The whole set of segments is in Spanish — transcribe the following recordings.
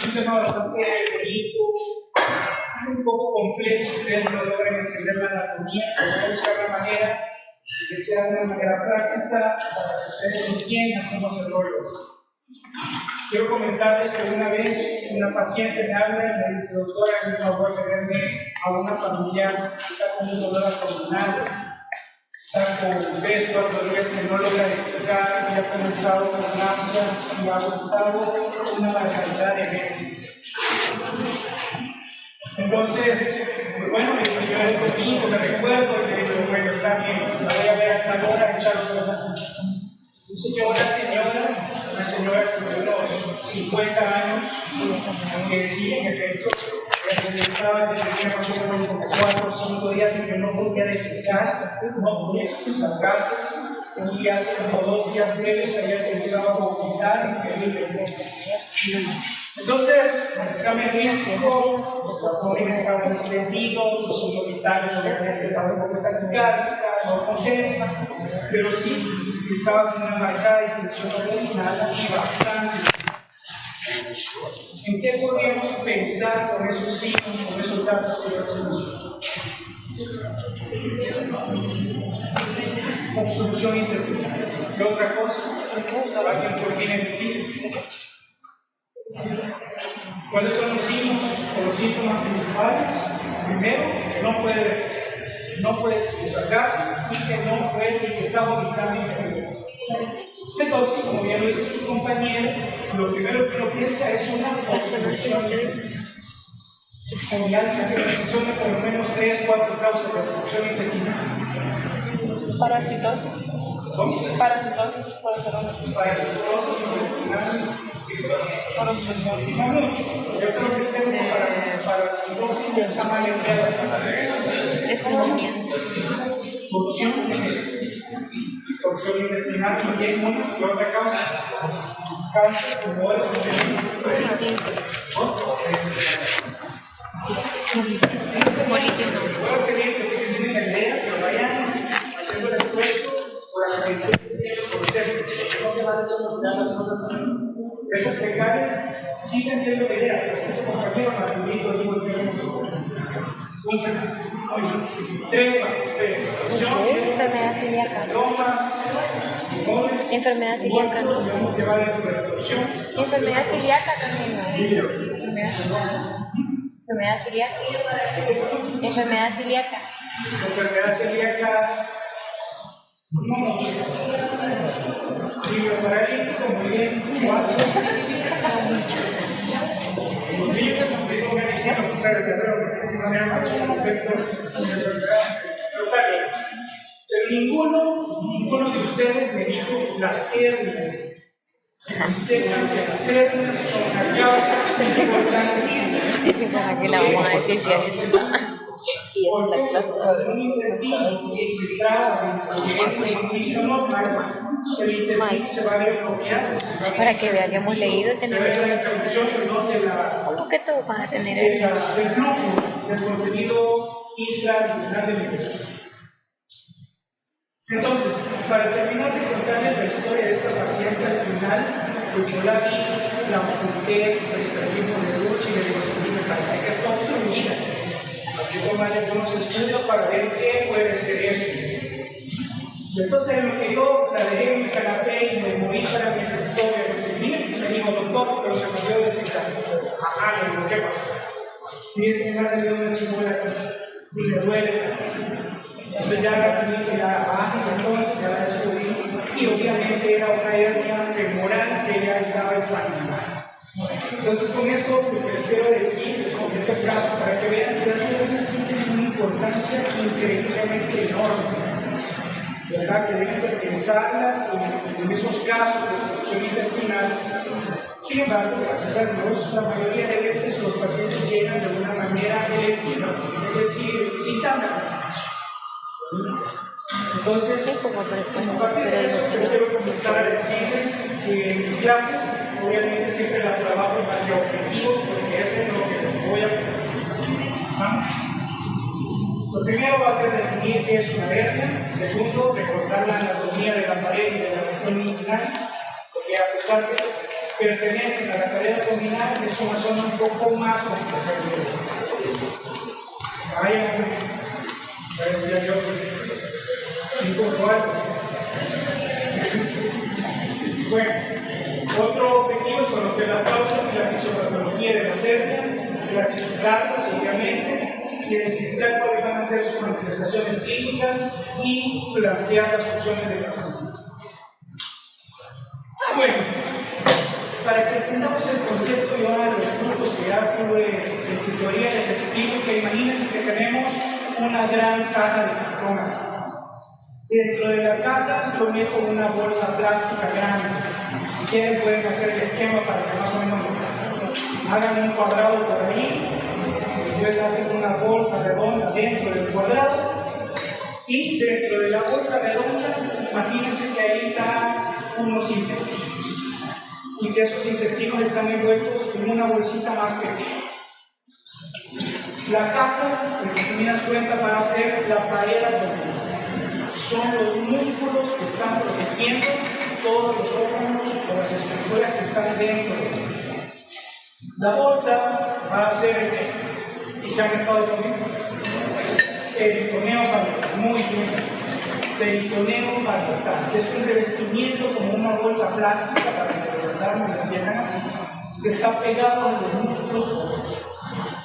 Es un tema bastante bonito, un poco complejo. Si ustedes no logran entender la anatomía, pero voy a buscar la manera de que sea de una manera práctica para que ustedes entiendan cómo se logra esto. Quiero comentarles que una vez una paciente me habla y me dice: doctora, por favor, de verme a una familiar que está con un dolor abdominal, está con 3 o 4 días que no logra defecar, y ha comenzado con náuseas y ha votado una barbaridad de veces. Entonces, bueno, me dijo: yo era conmigo, me recuerdo, y me dijo: bueno, está bien, la voy a ver hasta ahora, echar los ojos. Entonces, una señora de unos 50 años, que sí, en efecto, estaba que tenía más o menos como 4 o 5 días de que no podía defecar, no podía expulsar gases. Un día, como 2 días previos, había comenzado a vomitar increíblemente. Entonces, el examen físico, los abdomen estaban extendidos, sus signos vitales obviamente estaban un poco taquicárdica, no contensa, pero sí estaba con una marcada extensión abdominal y bastante. ¿En qué podríamos pensar con esos signos, con esos datos que yo les mencioné? Obstrucción intestinal. ¿Qué otra cosa? Alguien que tiene intestino. ¿Cuáles son los signos o los síntomas principales? Primero, que no puede expulsar gases y que está vomitando infinito. Entonces, como bien lo dice su compañero, lo primero que uno piensa es una obstrucción intestinal. Y alguien que mencione por lo menos 3 o 4 causas de obstrucción intestinal. Parasitosis. ¿Cómo? Parasitosis puede ser una. Parasitosis intestinal. Por obstrucción. No mucho. Yo creo que este como parasitosis está mal empleado. Es neumonía. Porción intestinal también, ¿qué otra causa? Cáncer, tumores, Colitis no. Puedo creer que sí que tienen la idea, pero vayan haciendo el esfuerzo por la mente por ser. No se van a solucionar las cosas así. Esas pecales sí entiendo la idea, pero tu compañero Martinito digo Enfermedad celíaca. Enfermedad celíaca. Enfermedad celíaca también. Enfermedad celíaca. Enfermedad celíaca. Enfermedad celíaca. Libro paralítico, muy bien. Los libros no se son medicina, pues claro, porque si no me han hecho conceptos de enfermedad. Pero está bien. Pero ninguno de ustedes me dijo las hernias. Y sepan que las hernias son una causa importantísima. ¿Para qué la vamos a decir si alguien está? Y es la clase. Un intestino que se trata de ese inicio normal, el intestino se va a ver bloqueado. Para que vean que hemos leído, tenemos la introducción, perdón, de la. ¿Cómo que tú vas a tener Del flujo del contenido intraabdominal del intestino. Entonces, para terminar de contarles la historia de esta paciente, al final, pues yo la vi, la ausculté, su peristaltismo de lucha y le digo: sí, me parece que está obstruida. Hay que tomar algunos estudios para ver qué puede ser eso. Y entonces, en lo que yo la dejé en mi canapé y me moví para mi escritorio a escribir, me dijo: doctor, pero se me olvidó decir algo. Ajá, le digo: ¿qué pasó? Y es que me ha salido una chimuela aquí y me duele. Entonces ya rapidito ya bajas, entonces ya la descubrí, y obviamente era una hernia femoral que ya estaba expandida. Entonces con esto lo que les quiero decir es con este caso, para que vean que las hernias sí tienen una importancia increíblemente enorme, ¿verdad? Que deben de pensarla en esos casos de obstrucción intestinal. Sin embargo, gracias a Dios, la mayoría de veces los pacientes llegan de una manera electiva, es decir, sin tanta complicación. Entonces, a partir de eso, yo quiero comenzar a decirles que en mis clases, obviamente siempre las trabajo en base a objetivos, porque eso es lo que les voy a comenzar. Lo primero va a ser definir qué es una hernia. Segundo, recordar la anatomía de la pared y de la región inguinal, porque a pesar de pertenecen a la pared abdominal, es una zona un poco más compleja. Ay, parecía yo un poco alto. Bueno, otro objetivo es conocer las causas y la fisiopatología de las hernias, clasificarlas, obviamente, identificar cuáles van a ser sus manifestaciones clínicas y plantear las opciones de tratamiento. Bueno, para que entendamos el concepto, yo a los grupos que ya tuve en tutoría les explico que imagínense que tenemos una gran caja de cartón. Dentro de la caja yo meto una bolsa plástica grande. Si quieren pueden hacer el esquema para que más o menos hagan un cuadrado por ahí, después hacen una bolsa redonda dentro del cuadrado y dentro de la bolsa redonda imagínense que ahí están unos intestinos y que esos intestinos están envueltos en una bolsita más pequeña. La caja, en resumidas cuentas, va a ser la pared abdominal. Son los músculos que están protegiendo todos los órganos o las estructuras que están dentro de ella. La bolsa va a ser el que ¿ustedes han estado conmigo? Peritoneo parietal, muy bien. Peritoneo parietal, que es un revestimiento como una bolsa plástica para que de verdad me lo entiendan así, que está pegado a los músculos.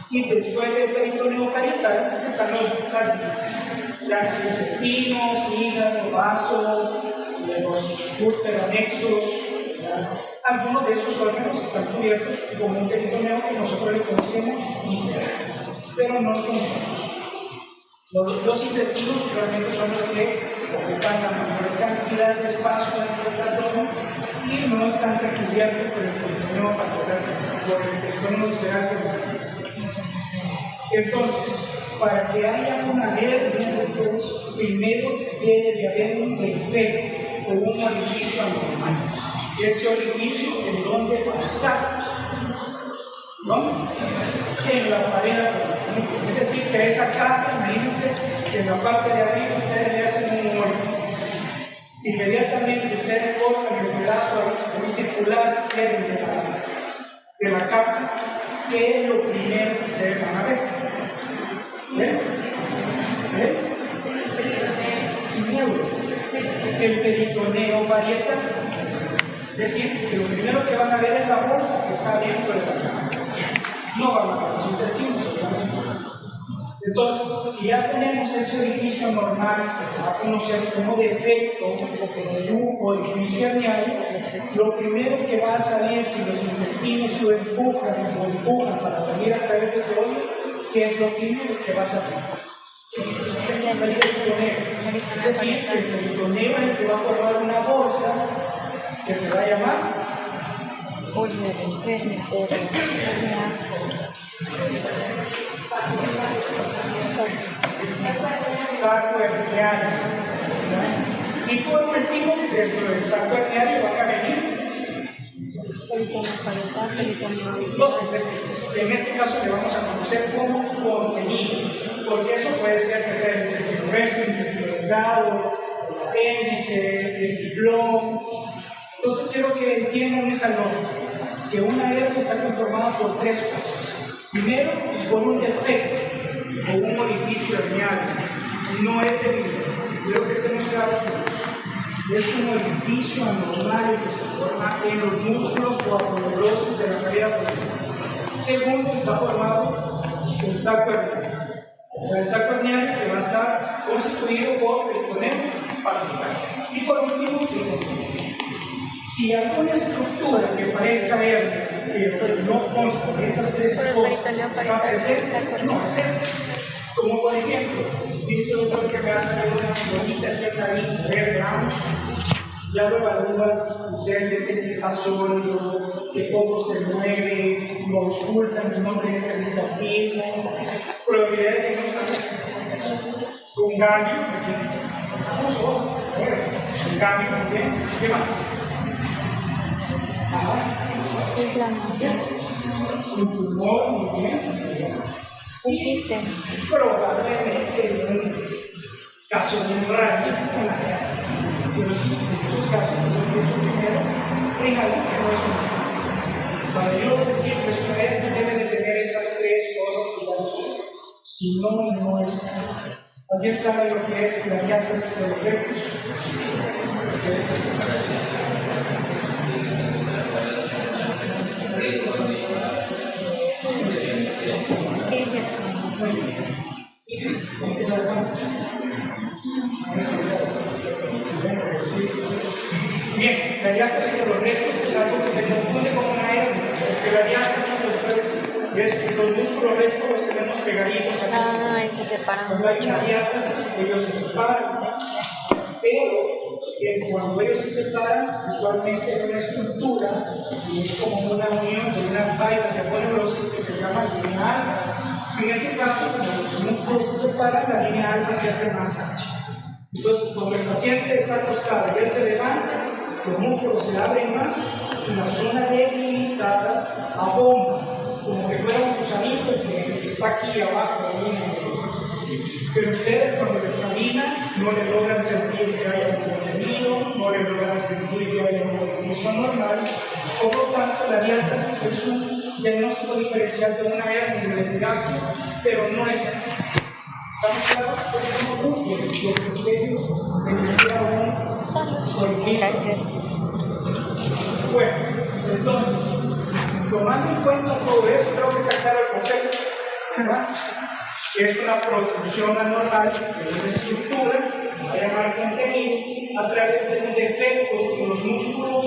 Y después del peritoneo parietal están las vísceras. Los intestinos, hígado, vaso, los úteros anexos. Algunos de esos órganos están cubiertos con un peritoneo que nosotros le conocemos visceral, pero no son todos. Los intestinos usualmente son los que ocupan la mayor cantidad de espacio dentro del abdomen y no están recubiertos por el peritoneo parietal, por el peritoneo visceral. Entonces, para que haya una hernia, primero debe de haber un defecto o un orificio anormal. Ese orificio, ¿en dónde va a estar? ¿No? En la pared abdominal. Es decir, que esa caja, imagínense que en la parte de arriba ustedes le hacen un hoyo. Inmediatamente ustedes cortan el pedazo ahí circular si quieren de la caja, ¿qué es lo primero que ustedes van a ver? ¿Ven? ¿Ven? Sin miedo. El peritoneo parietal. Es decir, que lo primero que van a ver es la bolsa que está dentro de la caja. No van a ver los intestinos, obviamente. Entonces, si ya tenemos ese orificio normal que se va a conocer como defecto o un orificio hernial, lo primero que va a salir si los intestinos lo empujan para salir a través de ese hoyo, ¿qué es lo primero que va a salir? El peritoneo. Es decir, que el peritoneo es el que va a formar una bolsa que se va a llamar saco herniario. Y por último, dentro del saco herniario van a venir los intestinos. En este caso le vamos a conocer como contenido, porque eso puede ser que sea el intestino grueso, el intestino delgado, el apéndice, el diploma. Entonces quiero que entiendan esa lógica, que una hernia está conformada por tres cosas. Primero, por un defecto o un orificio hernial. No es debilidad. Quiero que estemos claros con eso. Es un orificio anormal que se forma en los músculos o aponeurosis de la pared abdominal. Segundo, está formado el saco herniario. El saco herniario que va a estar constituido por peritoneo parietal. Y por último, si alguna estructura que parezca hernia, pero no consta de esas tres cosas, está presente, no es hernia. Como por ejemplo, dice el doctor que me va a salir una bolita que está ahí, 3 gramos, ya lo evalúan, ustedes sienten que está sólido, que poco se mueve, lo auscultan, que no tiene peristaltismo, probabilidad de que no está presente. Un ganglio, un ganglio también, ¿qué más? Un pulmón, muy bien. Y probablemente en un caso muy rarísimo en la guerra, pero sí, en esos casos yo pienso primero en algo que no es un Para yo decir que es una hernia debe de tener esas tres cosas que ya les digo. Si no, no es. ¿Alguien sabe lo que es la diástasis de los rectos? Bien, la diástasis de los rectos es algo que se confunde con una hernia, porque la diástasis es los músculos rectos los tenemos pegaditos aquí. Ah, y se separan. Cuando hay una diástasis, ellos se separan, pero cuando ellos se separan, usualmente hay una estructura y es como una unión de unas vainas de aponeurosas que se llama línea alba. En ese caso, cuando los músculos se separan, la línea alba se hace más ancha. Entonces, cuando el paciente está acostado y él se levanta, los músculos se abren más y la zona delimitada abomba, como que fuera un gusanito que está aquí abajo. Pero ustedes cuando lo examinan no le logran sentir que haya un contenido, no le logran sentir que haya una definición normal. Por lo tanto, la diástasis es un diagnóstico diferencial de una hernia del epigastrio, pero no es hernia. ¿Estamos claros? Porque somos muy bien los criterios de que sea un orificio. Gracias. Bueno, entonces, tomando en cuenta todo eso, creo que está claro el concepto, ¿verdad? Que es una protrusión anormal de una estructura que se va a llamar contenido a través de un defecto en los músculos,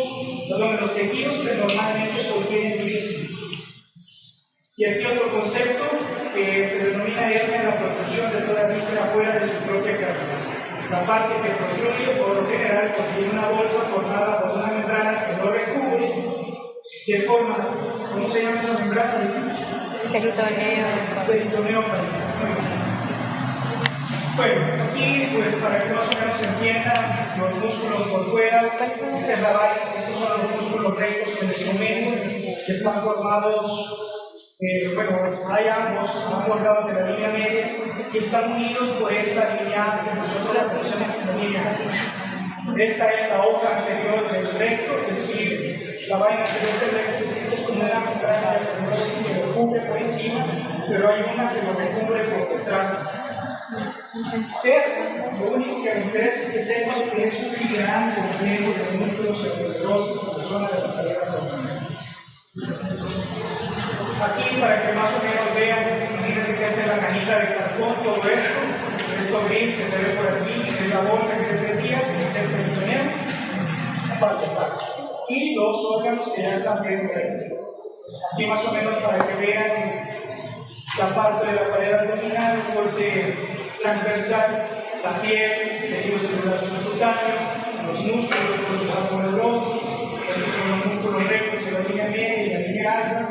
perdón, en los tejidos que normalmente contienen dicha estructura. Y aquí otro concepto que se denomina hernia, la protrusión de toda víscera fuera de su propia cavidad. La parte que protruye, por lo general, contiene una bolsa formada por una membrana que lo recubre de forma, ¿cómo se llama esa membrana? Peritoneo. Peritoneo. Bueno, aquí, pues para que más o menos se entiendan los músculos por fuera, esta es la vaina, estos son los músculos rectos que les comento, que están formados. Bueno, hay ambos lados de la línea media y están unidos por esta línea que nosotros la conocemos como línea alta. Esta es la hoja anterior del recto, es decir, la vaina anterior del recto es como una membrana de aponeurosas que lo cubre por encima, pero hay una que lo recubre por detrás. Lo único que me interesa es que sepan que es un gran complejo de músculos aponeurosas en la zona de la pared abdominal. Aquí, para que más o menos vean, imagínense que esta es la cajita de cartón, todo esto gris que se ve por aquí, es la bolsa que les decía, que es el peritoneo, y los órganos que ya están dentro de él. Aquí más o menos para que vean la parte de la pared abdominal, el corte transversal, la piel, el tejido celular subcutáneo, los músculos con sus aponeurosis, estos son los músculos rectos y la línea media y la línea alta,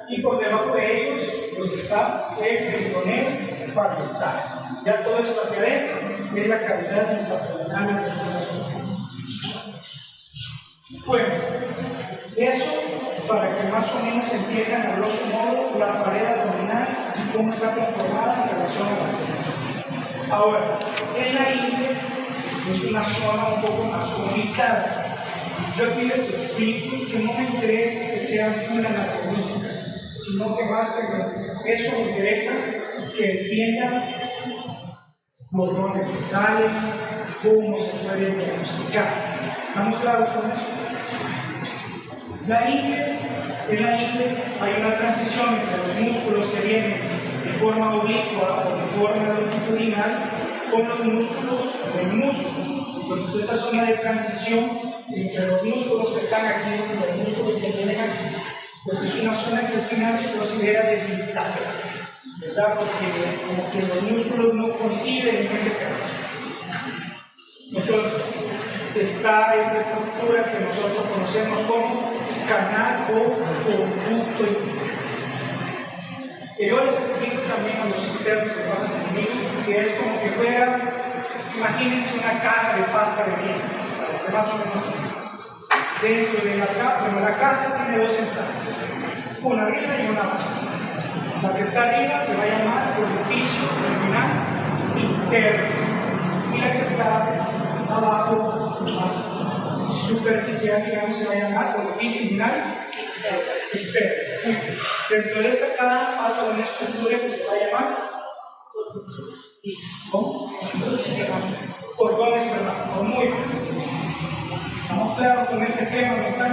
y por debajo de ellos pues está el peritoneo parietal. Ya todo esto hacia adentro es la cavidad intraabdominal de su corazón. Bueno, eso para que más o menos entiendan a grosso modo la pared abdominal y cómo está conformada en relación a las células. Ahora, en la ingle es una zona un poco más complicada. Yo aquí les explico que no me interesa que sean full anatomistas, sino que más que eso me interesa que entiendan por dónde se sale, cómo se puede diagnosticar. ¿Estamos claros con eso? En la ingle hay una transición entre los músculos que vienen de forma oblicua o de forma longitudinal con los músculos del músculo. Entonces esa zona de transición entre los músculos que están aquí y los músculos que vienen aquí, pues es una zona que al final se considera debilitada, ¿verdad? Porque como que los músculos no coinciden en ese caso. Entonces, está esa estructura que nosotros conocemos como canal o conducto interno. Que yo les explico también a los externos que pasan conmigo, que es como que fuera, imagínense una caja de pasta de dientes, para que más o menos dentro de la caja, bueno, la caja tiene dos entradas, una arriba y una abajo. La que está arriba se va a llamar orificio terminal interno y la que está abajo más superficial, digamos, se va a llamar orificio inguinal externo. Dentro de esa caja pasa una estructura que se va a llamar cordón espermático. Muy bien. ¿Estamos claros con ese tema mental?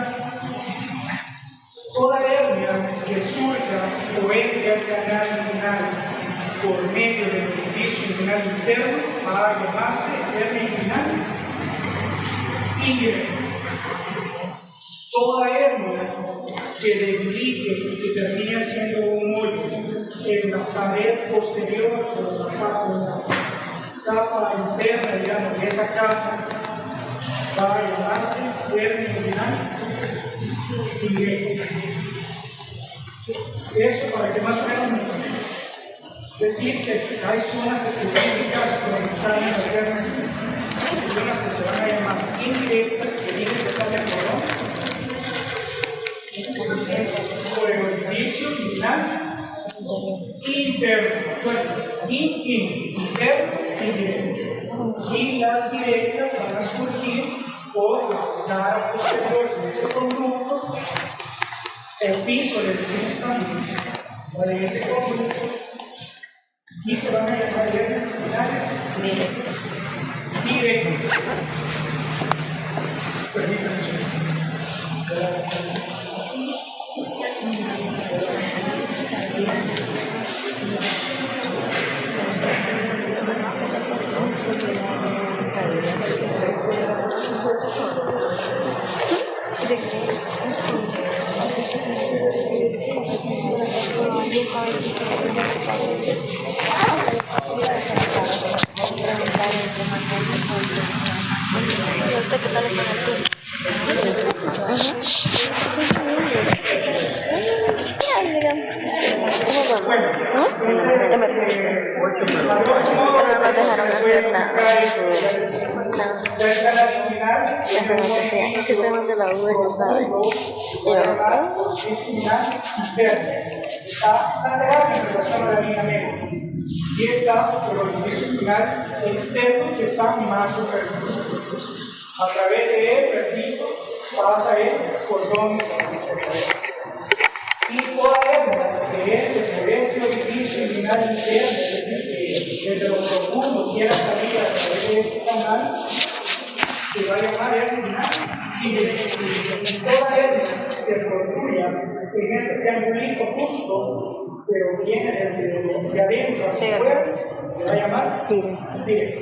Toda hernia que surja o entre al canal inguinal por medio del orificio inguinal interno va a llamarse hernia inguinal indirecta. Toda hernia que debilite y que termine siendo un hoyo en la pared posterior o la capa interna, digamos, de esa capa va a llamarse hernia inguinal indirecta. Eso para que más o menos decir que hay zonas específicas por empezar a hacer las zonas que se van a llamar indirectas, que vienen que sale por el orificio inguinal interno, interno y directo. Y las directas van a surgir por la cara posterior de ese conducto, el piso le decimos también, de ese conducto, y se van a llamar hernias inguinales directas. Permítanme un segundo. ¿Y usted qué tal le pone el turno? No nos dejaron hacer nada. Es que tenemos de la Uber, no sabe. Está lateral en relación a la línea media. Y está el orificio inguinal externo que está más superficial. A través de él, repito, pasa el cordón espermático. Y toda hernia que entre por este orificio inguinal interno, es decir, que desde lo profundo quiera salir a través de este canal, se va a llamar hernia indirecta. Y toda hernia que protruya en este triangulito justo, pero viene desde de adentro hacia afuera, se va a llamar directa.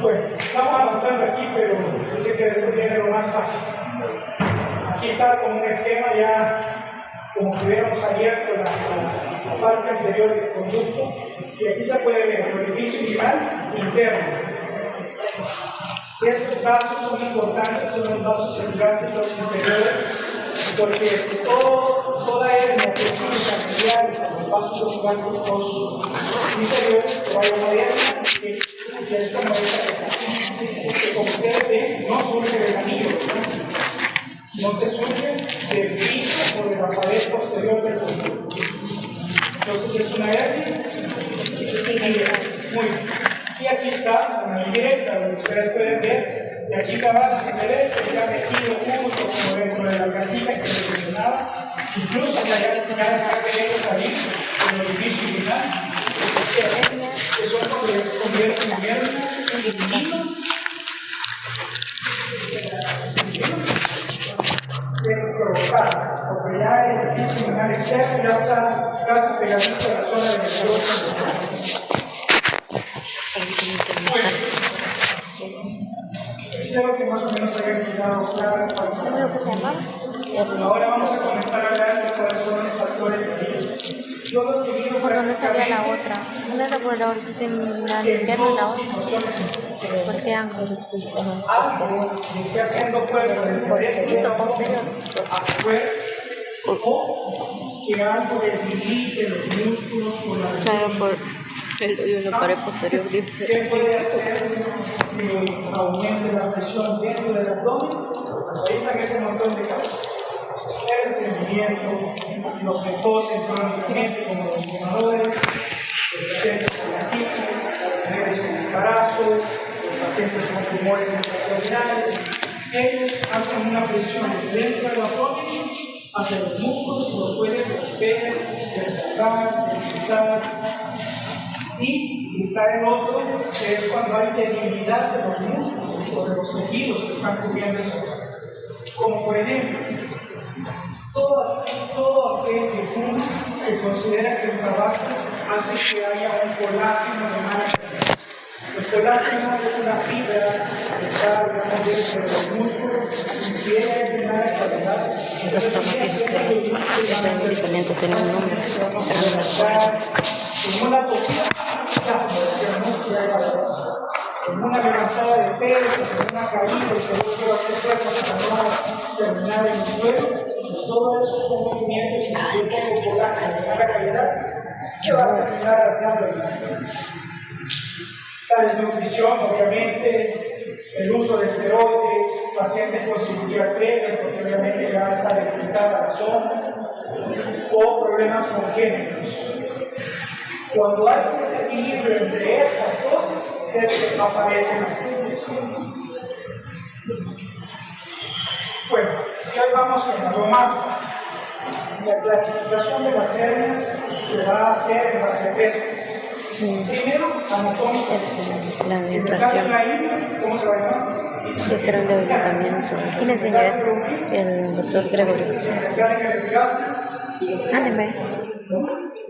Bueno, estamos avanzando aquí, pero yo sé que después viene lo más fácil. Aquí está como un esquema ya, como que hubiéramos abierto la parte anterior del conducto, y aquí se puede ver el orificio inguinal interno. Estos vasos son importantes, son los vasos epigásticos inferiores, porque toda hernia que surja medial con los vasos epigásticos inferiores se va a llamar hernia, que es como esta que está aquí, que como ustedes ven, no surge del anillo, sino que surge del piso o de la pared posterior del conducto. Entonces es una hernia indirecta. Muy bien. Y aquí está una indirecta, donde ustedes pueden ver, y aquí cabal que se ve que se ha metido justo como dentro de la cartilla que se mencionaba, incluso ya está queriendo salir del orificio inguinal, que son cuando se convierten en hernias es provocar, porque ya el orificio inguinal externo ya está casi pegadito a la zona del interior. Espero que más o menos haya quedado claro. ¿Cómo que se llama? Ahora vamos a comenzar a hablar de cuáles son los factores de riesgo. Yo los divido ¿Por dónde salía la otra? ¿Una era por la orificio inguinal interno y la otra? ¿Por qué ángulo? Y esté haciendo fuerza desde el Piso posterior. hacia afuera, o que algo debilite los músculos por la Claro, por el pared posterior. ¿Qué puede hacer que aumente la presión dentro del abdomen? Pues ahí están ese montón de causas. El estreñimiento, los que tosen crónicamente, como los fumadores, los pacientes con gastritis, los pacientes con embarazo, los pacientes con tumores intraabdominales. Ellos hacen una presión dentro del abdomen hacia los músculos y los pueden romper, descargar, debilitar. Y está el otro, que es cuando hay debilidad de los músculos o de los tejidos que están cubriendo eso. Como por ejemplo, todo aquel que fuma se considera que el tabaco hace que haya un colágeno de mala calidad. El colágeno es una fibra que está, digamos, dentro de los músculos y si ella es de mala calidad, entonces Este medicamento tiene un nombre, pero no me acuerdo. en una posición, en una levantada de pesos, en una caída, y que no quiero hacer fuerza para no terminar en el suelo, pues todo eso son movimientos que si yo tengo colágeno de mala calidad, se va a terminar rasgando el suelo. La desnutrición, obviamente, el uso de esteroides, pacientes con cirugías previas, porque obviamente ya está debilitada la zona, o problemas congénitos. Cuando hay un desequilibrio entre estas cosas, es que aparecen las hernias. Bueno, ya vamos con algo más fácil. La clasificación de las hernias se va a hacer en base a tres cosas. Primero, anatómica. La Si me sale orientación. la hernia, ¿cómo se va a llamar? De hacer un debilitamiento. ¿Quién enseñó eso? El doctor Gregorio. Si me sale en el epigastrio, Ándeme.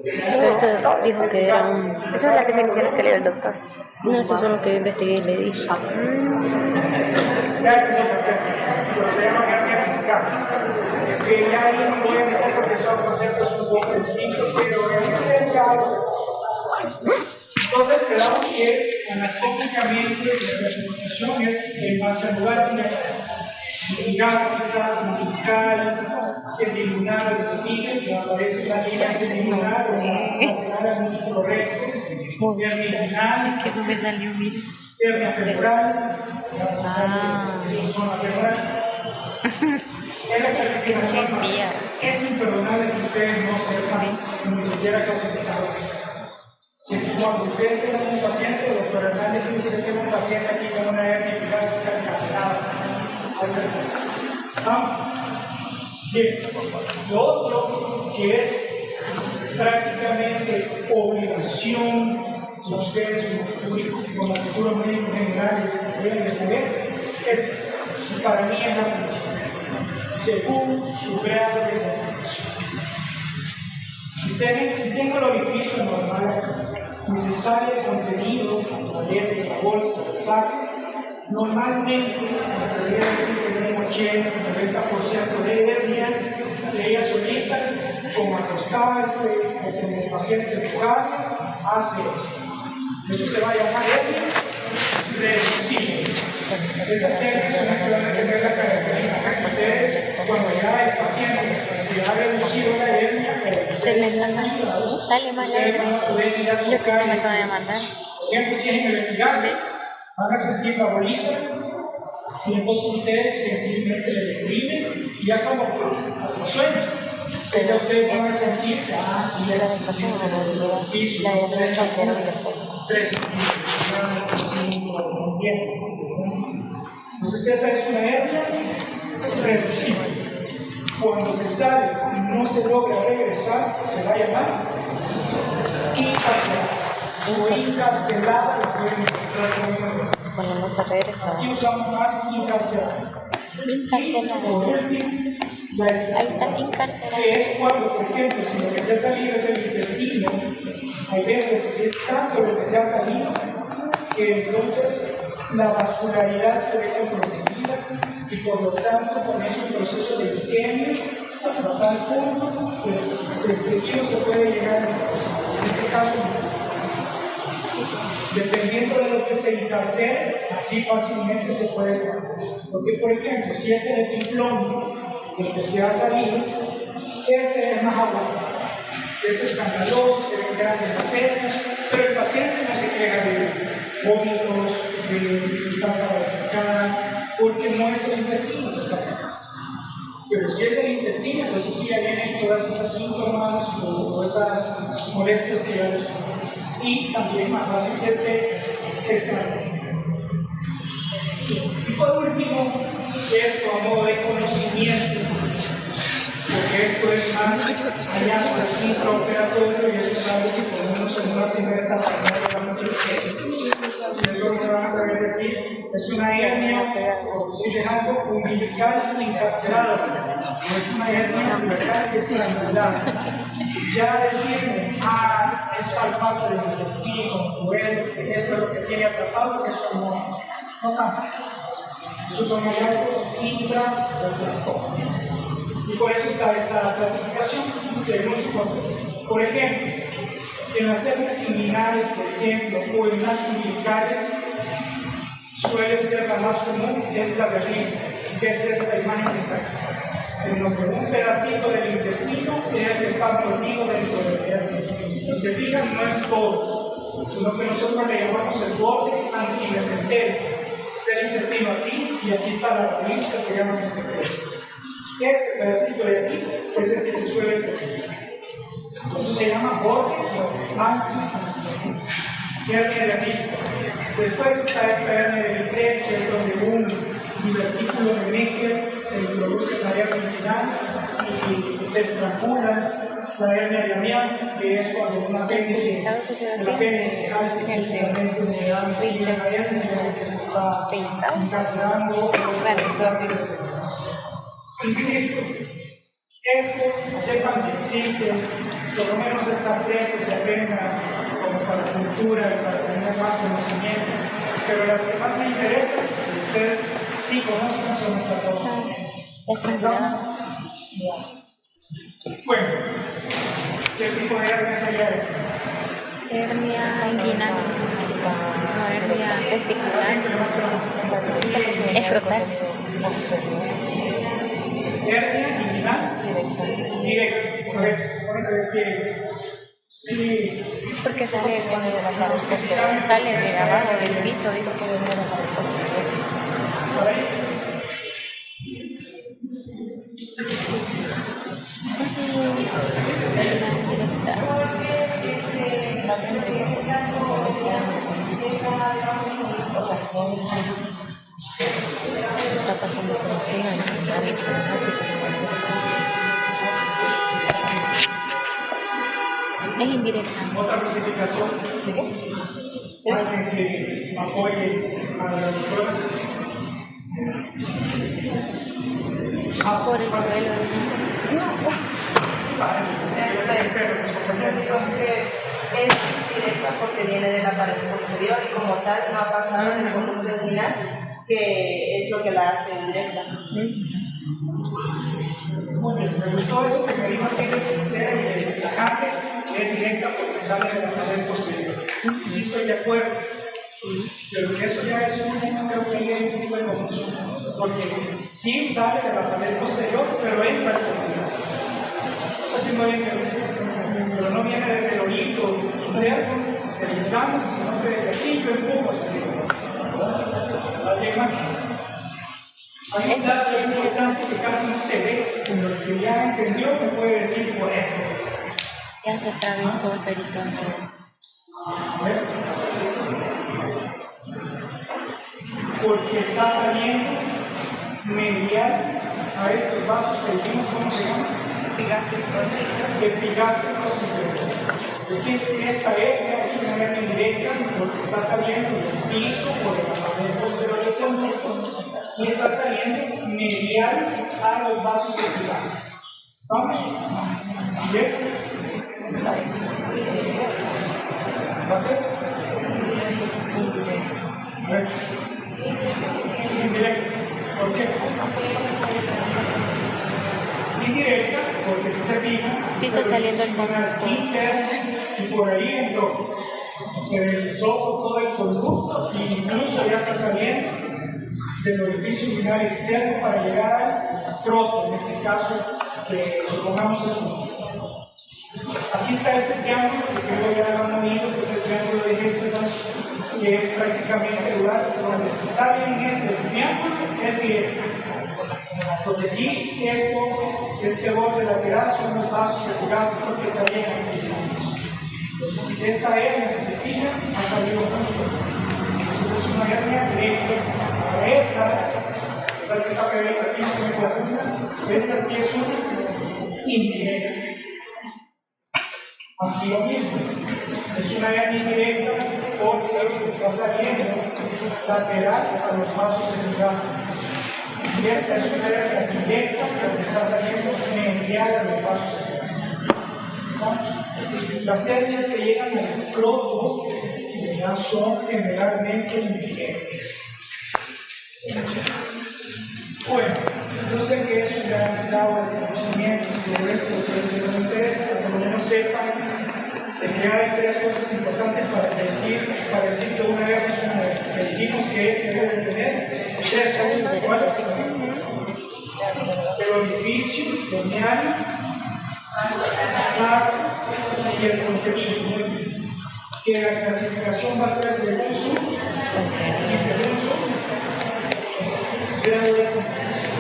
Pero esto dijo que era un... Esas son las definiciones que le dio el doctor. No, esto es lo que yo investigué y le dije. ya ese es otro tema, pero se llaman hernias discales. Es que ya ahí no voy a meter porque son conceptos un poco distintos, pero en esencia algo se puede. Entonces, esperamos que anatómicamente la clasificación es en base al lugar de la cabeza. Gástrica, umbilical, semilunar o espiga, que aparece la línea semilunar o el músculo recto, hernia inguinal, Que eso me salió, mira. hernia femoral, la zona femoral. Es la clasificación más. Es imperdonable que ustedes no sepan ni siquiera clasificarlas. Cuando ustedes tengan un paciente, el doctor Hernández dice que tengo un paciente aquí con una hernia epigástrica encarcelada. Bien, lo otro que es prácticamente obligación de ustedes como futuros médicos generales que deben de saber es, para mí es la principal, según su grado de complicación. Si tengo el orificio normal y se sale el contenido de la bolsa, del saco, normalmente, podría decir que un 80-90% de hernias, de ellas solitas, como acostarse o como el paciente local, hace esto. Eso se va a llamar hernia reducible. Esas hernias son las que van a tener la característica que ustedes, cuando ya el paciente se ha reducido la hernia, Sale mal lo que usted me acaba de mandar. por ejemplo, si es en el epigastrio, van a sentir la bolita y entonces ustedes gentilmente le deprimen y ya como hasta suena. Pero ya ustedes van a sentir que sí, La educación o la orificio, de que era un defecto. 3 centímetros, 5, 10. Entonces esa es una hernia reducible. Cuando se sale y no se logra regresar, se va a llamar encarcelada. O encarcelada, lo pueden encontrar con el Cuando no se regresa. Aquí usamos más encarcelada. Encarcelada. Ahí está, encarcelada. Que es cuando, por ejemplo, si lo que se ha salido es el intestino, a veces es tanto lo que se ha salido que entonces la vascularidad se ve comprometida y por lo tanto comienza un proceso de isquemia hasta tal punto que el tejido se puede llegar a necrosar. En este caso, dependiendo de lo que se encarcele, así fácilmente se puede estar. Porque, por ejemplo, si es el epiplomo el que se ha salido, ese es más aguantado. Es escandaloso, se ven grandes las hernias, pero el paciente no se queja de vómitos, de dificultad para defecar, porque no es el intestino que está pegado. Pero si es el intestino, entonces sí ya vienen todas esas síntomas o esas molestias que ya los y también más fácil que se extraen. Y por último, esto a modo de conocimiento, porque esto es más hallazgo intraoperatorio y eso es algo que por lo menos en una primera etapa no vamos a hacer. Eso me van a saber decir, es una hernia, por decirles algo, umbilical encarcelada, no es una hernia umbilical estrangulada. Ya decirme, es tal parte del intestino, cruel, esto es lo que tiene atrapado, eso no tan fácil. Esos son hallazgos intraoperatorios. Y por eso está esta clasificación según su control. Por ejemplo, en las hernias inguinales, por ejemplo, o en las umbilicales, suele ser la más común, es la verniz, que es esta imagen que está aquí. En donde un pedacito del intestino es el que está mordido dentro de la hernia. Si se fijan, no es todo, sino que nosotros le llamamos el borde antimesentero. Está el intestino aquí y aquí está la raíz que se llama mesentero. Este pedacito de aquí es el que se suele utilizar. Eso se llama borde antimesentero. Hernia de disco. Después está esta hernia de Littler, que es donde un divertículo de Meckel se introduce en la hernia inguinal y se estrangula. La hernia de Amián, que es cuando una apéndice se da específicamente se da en la hernia y es el que se está encarcelando. Insisto, esto sepan que existe, por lo menos estas tres que se aprendan como para cultura y para tener más conocimiento, pero las que más me interesan, que ustedes sí conozcan, son estas dos primeras. Bueno, ¿qué tipo de hernia sería esta? Hernia inguinal, no hernia testicular, es frotal. Hernia inguinal directa, correcto. Sí, porque sale de abajo del piso, digo que viene de la pared posterior. por ahí. Está pasando por encima es indirecta. Otra justificación que apoye a la doctora. Por el suelo. Es directa porque viene de la pared posterior y como tal no ha pasado en el conducto inguinal, que es lo que la hace directa. Muy bien, me gustó eso que me dijo así de sincera y de tajante, que es directa porque sale de la pared posterior. Sí estoy de acuerdo, pero que eso ya es un tema creo que hay un tipo de confusión, porque sí sale de la pared posterior, pero entra al conducto. O sea, sí no viene, pero no viene desde el oído interno, realizamos, sino que desde aquí yo empujo hacia arriba. ¿Alguien más? Hay un dato importante que casi no se ve, pero el que ya entendió me puede decir por esto. Ya se atravesó el peritoneo. A ver. Porque está saliendo medial a estos vasos que dijimos, ¿cómo se llama? Epigastros inferiores. Es decir, esta hernia es una hernia indirecta porque está saliendo del piso o de la pared posterior del conducto y está saliendo medial a los vasos epigástricos. ¿Estamos? ¿Ves? ¿Va a ser? A ver. Indirecta. ¿Por qué? Indirecta, porque si se fija, está saliendo el conducto interno y por ahí entró. Se deslizó por todo el conducto e incluso ya está saliendo del orificio inguinal externo para llegar al escroto, en este caso, que supongamos es uno. Aquí está este triángulo que creo ya lo han oído, que es el triángulo de Hesselman, que es prácticamente el lugar donde se sale en este triángulo, es directo. Porque aquí este borde lateral son los vasos epigástricos que estarían aquí. Entonces, esta hernia, si se fija, ha salido justo. Entonces es una hernia directa. Ahora esa pregunta aquí no se me confunda, esta sí es una indirecta. Aquí lo mismo, es una hernia indirecta porque está saliendo lateral a los vasos epigásticos. Y esta es una hernia directa porque está saliendo medial a los vasos epigásticos. ¿Estamos? Las hernias que llegan al escroto ya son generalmente indirectas. Bueno, yo sé que es un gran grado de conocimientos, todo esto, pero me interesa que por lo menos sepan que hay tres cosas importantes para decir que una hernia es una hernia. Que dijimos que debe tener tres cosas iguales: el orificio, lineal, sacro y el contenido. Que la clasificación va a ser según su y según su grado de complicación.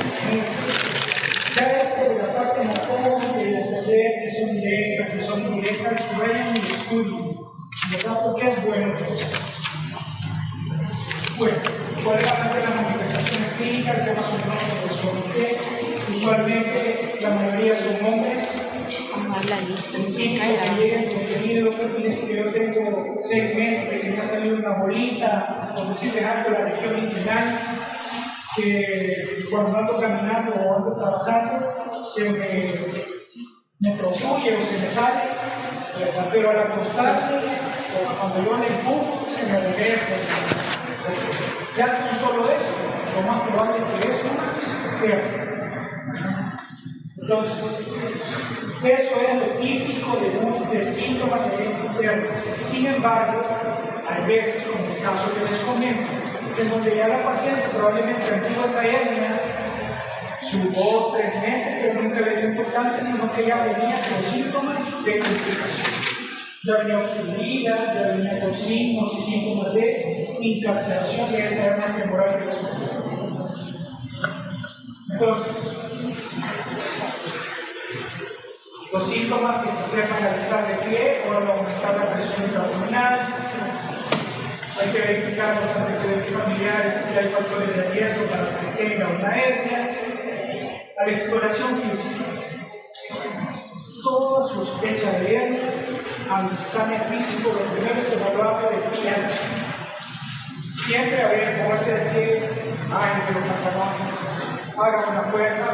Ya esto de la parte anatómica y de entender que son directas, que son indirectas, vayan y estudien, ¿verdad? Porque es bueno eso. Bueno, ¿cuáles van a ser las manifestaciones clínicas? Ya más o menos como les comenté. Usualmente la mayoría son hombres. Es típico que lleguen contenido, fíjense que yo tengo 6 meses de que me ha salido una bolita, por decirles algo, la región inguinal, que cuando ando caminando o ando trabajando se me protruye o se me sale, ¿verdad? Pero al acostarme o cuando yo le empujo se me regresa. Ya no solo eso, lo más probable es que eso pierda. Entonces, eso es lo típico de síntomas de internos. Sin embargo, hay veces, como el caso que les comento, en donde ya la paciente probablemente activa esa hernia sus 2 o 3 meses, pero nunca le dio importancia, sino que ya venía con síntomas de complicación. Ya venía obstruida, ya venía con signos y síntomas de incarceración de esa hernia femoral que les comento. Entonces, los síntomas se exacerban al estar de pie o al aumentar la presión abdominal. Hay que verificar los antecedentes familiares y si hay factores de riesgo para que tenga una hernia. A la exploración física. Toda sospecha de hernia, al examen físico, lo primero es evaluar de piel. Siempre a ver cómo se de pie, háganse los pantalones, hagan una fuerza,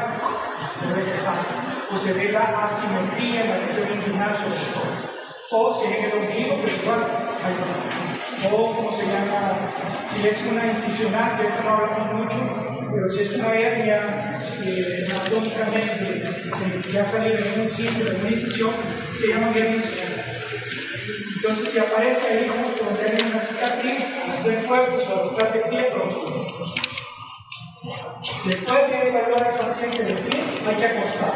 se ve pesado. O se ve la asimetría en la región inguinal sobre todo. O si es en el ombligo, pues igual, ahí va. O como se llama, si es una incisional, de eso no hablamos mucho, pero si es una hernia anatómicamente que ha salido en un sitio, en una incisión, se llama hernia incisional. Entonces, si aparece ahí justo donde hay una cicatriz, hacer fuerzas o estar de pie, después de evaluar al paciente de pie, hay que acostar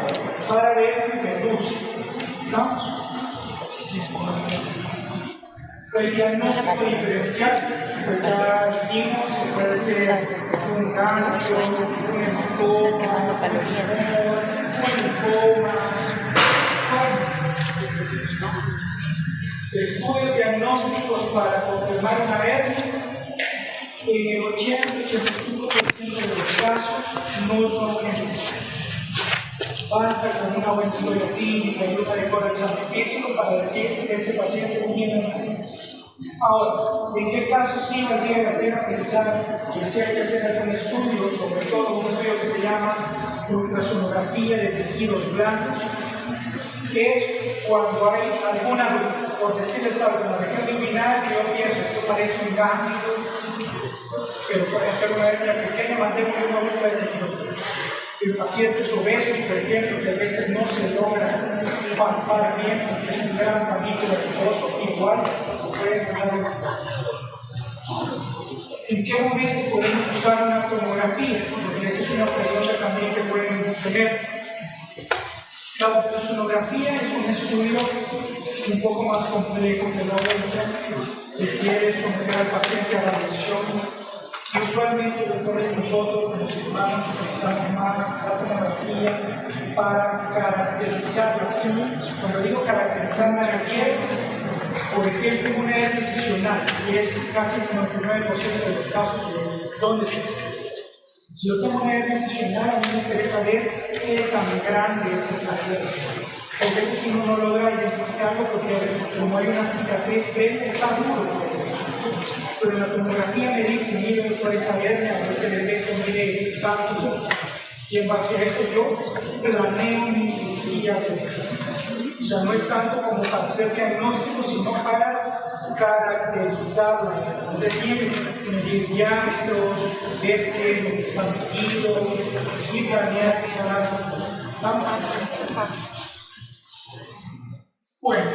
para ver si reduce. ¿Estamos? El diagnóstico diferencial, pues ya dijimos que puede ser un ganglio, un hematoma, quemando calorías. un linfoma. Estudios diagnósticos para confirmar una hernia. En el 80-85% de los casos no son necesarios. Basta con una buena historia clínica y un adecuado examen físico para decir que este paciente tiene una hernia. Ahora, ¿en qué caso sí valdría la pena pensar que sí hay que hacer algún estudio, sobre todo un estudio que se llama ultrasonografía de tejidos blandos? Que es cuando hay alguna, por decirles algo, en la región inguinal, que yo pienso, esto parece un ganglio, pero puede ser una hernia pequeña, mantengo una vuelta de tejidos blandos. En pacientes obesos, por ejemplo, que a veces no se logra palpar bien, porque es un gran panículo tuboso, igual se puede ganar una. ¿En qué momento podemos usar una tomografía? Porque esa es una pregunta también que pueden tener. La ultrasonografía es un estudio un poco más complejo que la requiere someter al paciente a radiación. Y usualmente nosotros, los humanos, utilizamos más la tomografía para caracterizar las células. Cuando digo caracterizar, me refiero Por ejemplo, una hernia incisional, y es casi el 99% de los casos donde se. Si yo tengo una hernia incisional, a mí me interesa ver qué tan grande es esa hernia. A veces uno no logra identificarlo porque como hay una cicatriz previa, está duro todo eso. Pero en la tomografía me dice, mire, por esa hernia, a veces le dejo, mire, tanto. Y en base a eso yo planeo mi cirugía de medicina. O sea, no es tanto como para hacer diagnóstico, sino para caracterizarlo. Es decir, medir diámetros, ver qué es lo que está metido y planear qué hacer. ¿Estamos? Bueno,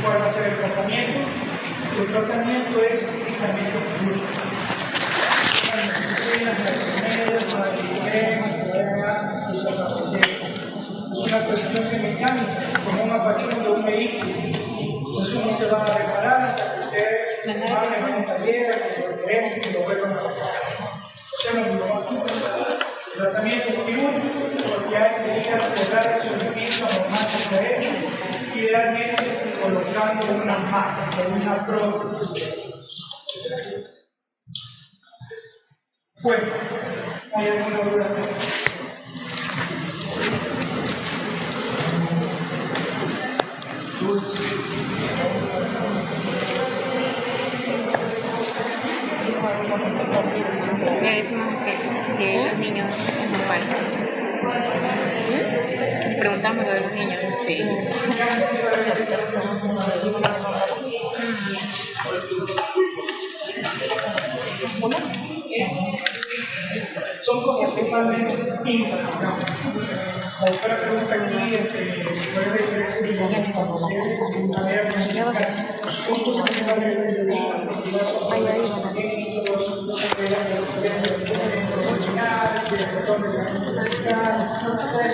¿cuál va a ser el tratamiento? El tratamiento es estrictamente quirúrgico. Es una cuestión de mecánica, como un apachón de un vehículo. Entonces uno se va a reparar hasta que ustedes vayan a un taller, que lo regresen y lo vuelvan a reparar. O sea, lo mismo. El tratamiento es quirúrgico porque hay que ir a cerrar ese orificio normal que se ha hecho, idealmente colocando una máquina o una prótesis. Bueno, ¿hay alguna duda hasta aquí? Ya decimos que los niños es normal. Preguntamos lo de los niños. Son cosas totalmente distintas, digamos. La otra pregunta aquí, ¿cuál es la diferencia de los son cosas totalmente distintas,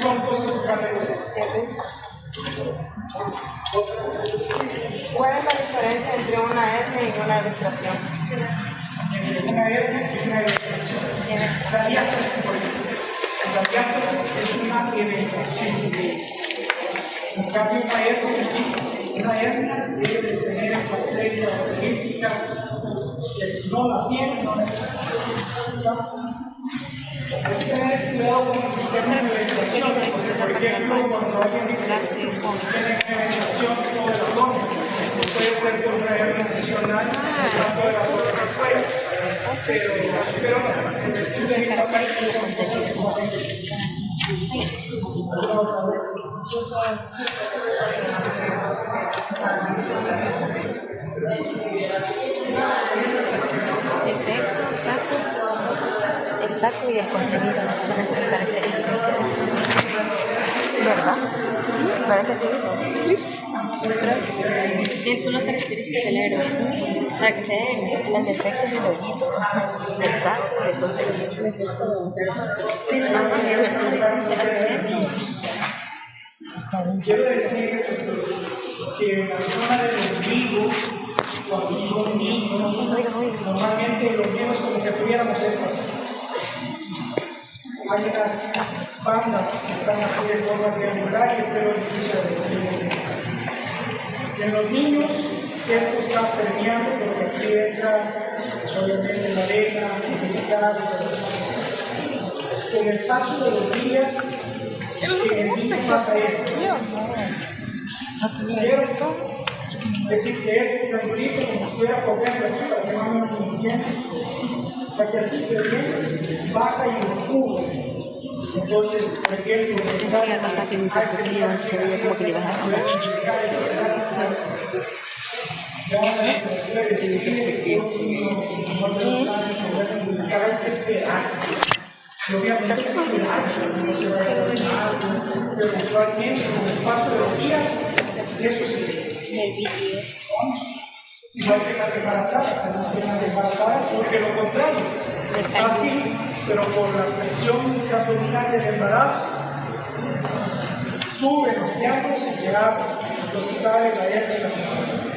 son cosas totalmente distintas. ¿Cuál es la diferencia entre una hernia y una ilustración? Entre una hernia y una ilustración. La diástasis, por ejemplo. La diástasis es una eventación. En cambio, una hernia debe de tener esas tres características que si no las tiene, no necesita. Hay que tener cuidado con el tema de eventación, porque, por ejemplo, cuando alguien dice que tiene eventación todo el abdomen, puede ser por una hernia incisional, tanto de la zona que fuera. Pero no, desde el punto de vista práctico son cosas totalmente distintas. El saco y el contenido son las tres características. ¿Verdad? ¿Verdad que sí? Sí. Son las características del hernia. Para que sea hernia, el defecto es el hoyito. El saco y el contenido. Pero quiero decir que en la zona del ombligo, cuando son niños, normalmente los niños como que tuviéramos esto así. Hay unas bandas que están así de forma triangular y este es el orificio del ombligo. En los niños esto está permeando porque aquí entra pues, obviamente la vena, el medicado y todo eso. Con el paso de los días, en el niño pasa esto. Es decir, que este triangulito, como estuviera corriendo aquí para que no me entiendan, hasta que así que viene, baja y empuja. Entonces, por ejemplo, hasta que mi perspectiva se veía como que le ibas a dar una chicha. Hay que esperar. Y obviamente no se va a desarrollar, pero usualmente con el paso de los días, eso se igual que las embarazadas surge lo contrario. Está así, pero por la presión abdominal del embarazo, suben los miembros y se abre. Entonces sale la hernia de las embarazadas.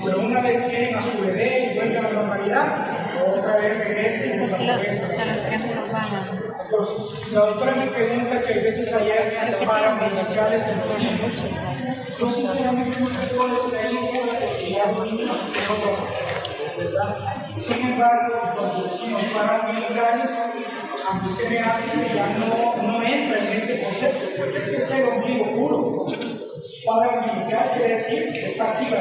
Pero una vez tienen a su bebé y vuelven a la normalidad, otra vez regresan y desaparecen. O sea, los triángulos bajan. Entonces, la doctora me pregunta que a veces hay hernias paraumbilicales en los niños. Yo sinceramente no sé cuál es la idea porque ya los niños son ¿verdad? Sin embargo, cuando decimos paramilitares, a mí se me hace que ya no entra en este concepto, porque este es el ombligo puro. Paramilitar quiere decir que está activa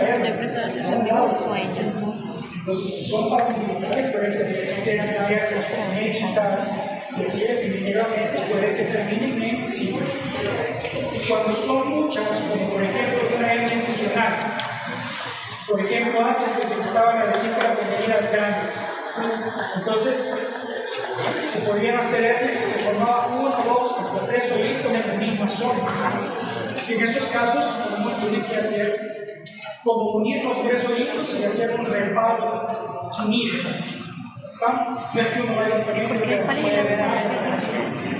Sueño. Entonces, si son paramilitares, puede ser que sean abiertos con médicas, que sí, definitivamente puede que terminen en sí. Y cuando son muchas, como por ejemplo una hernia excepcional, por ejemplo, antes que se quitaban las vesículas con heridas grandes, entonces se podían hacer hernias que se formaban 1, 2, hasta 3 hoyitos en la misma zona. En esos casos, uno tiene que hacer como unir los 3 hoyitos y hacer un respaldo unido. ¿Está? No es que uno vaya también porque ¿Cuál es puede ver algo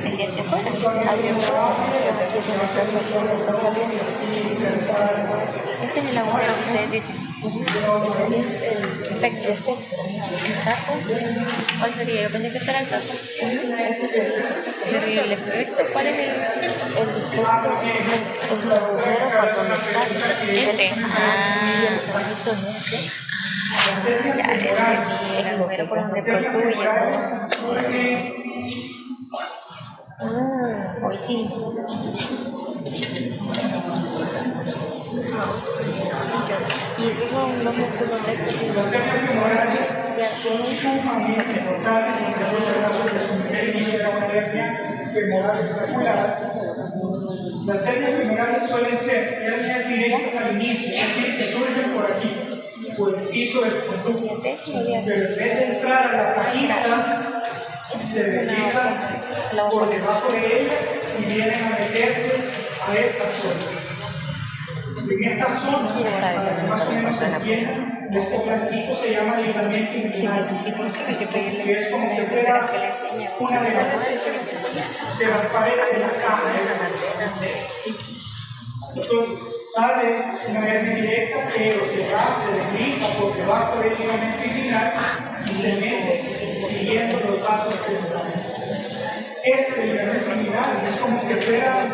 el que hacia afuera? Ese es el agujero que ustedes dicen. Perfecto. ¿El saco? ¿Cuál sería? Yo pensé que este era el saco. Pero ¿y el efecto? ¿Cuál es el agujero cuando sale? Este. Ya, el agujero por donde protruye. Hoy sí. Y esos son los músculos rectos. Las hernias femorales son sumamente importantes, porque en muchos casos de su primer inicio era una hernia femoral estrangulada. Las hernias femorales suelen ser hernias directas al inicio, es decir, que surgen por aquí, por el piso del conducto. Pero en vez de entrar a la cajita, se deslizan por debajo de ella y vienen a meterse a esta zona. En esta zona, para que más o menos se entienda, este blanquito se llama ligamento inguinal, que es como que fuera una de las paredes de la caja. Entonces, sale una hernia directa, pero se desliza por debajo del ligamento inguinal y se mete siguiendo los vasos femorales. Este ligamento inguinal es como que fuera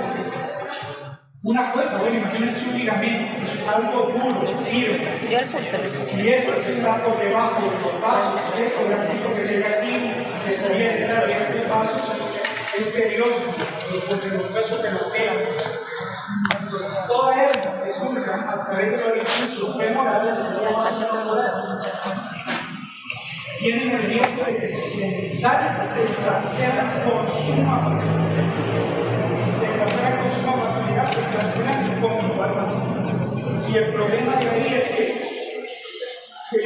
una cuerda. Bueno, imagínense un ligamento, es algo duro, firme. Y eso que está por debajo de los vasos, esto blanquito que se ve aquí, que estaría detrás de estos vasos, es peligroso, porque los huesos te lo pegan. Entonces, toda hernia que surja a través del orificio femoral tienen el riesgo de que si se sale, se encarcelan con suma facilidad. Si se encarcelan con suma facilidad, se estrangulan con igual facilidad. Y el problema de ahí es que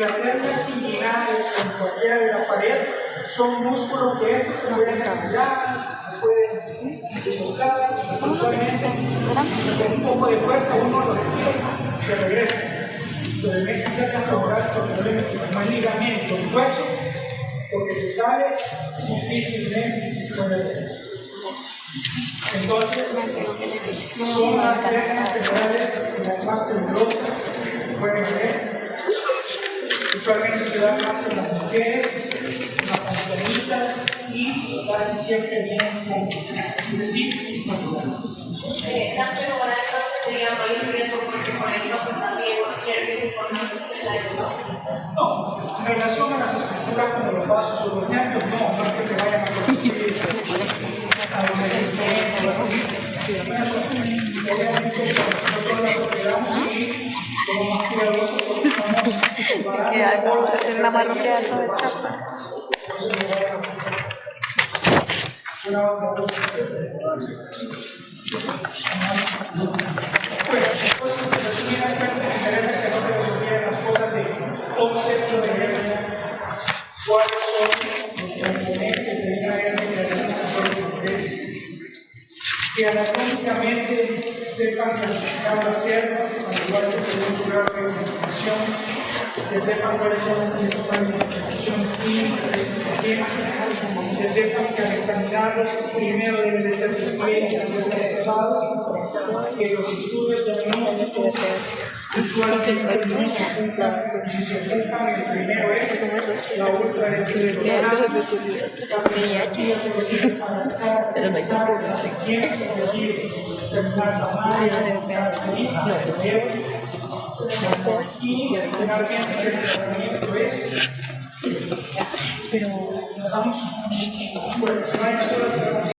las hernias inguinales o en cualquiera de la pared son músculos que estos se pueden estirar, se pueden soltar, usualmente con un poco de fuerza uno lo estira y se regresa. Pero en esas hernias femorales el problema es que como hay ligamento y hueso, lo que se sale difícilmente se puede regresar. Entonces, son las hernias femorales las más peligrosas que pueden haber. Usualmente se dan más en las mujeres, las ancianitas y casi siempre vienen con, es decir, estaturadas. Las femorales no tendrían mayor riesgo porque por ejemplo también cualquier que importante la diagnosis. No, en relación a las estructuras como los vasos o los nervios, no es que te vayan a producir obviamente nosotros las operamos y somos más cuidadosos porque estamos hacer una marroqueada de chapa. Bueno, entonces, en resumidas cuentas, me interesa que no se les olviden las cosas de concepto de hernia, cuáles son los componentes de una hernia y de una solución, que anatómicamente sepan clasificar las hernias, al igual que según su grado de identificación, que sepan cuáles son las principales manifestaciones clínicas de estos pacientes, que sepan que al examinarlos primero deben de ser frecuentes, después ser adecuados, que los estudios diagnósticos usualmente y si se ocupan, el primero es la ultradeterminación. Pero no hay tampoco. Se siente decir, y finalmente el tratamiento es estamos, bueno,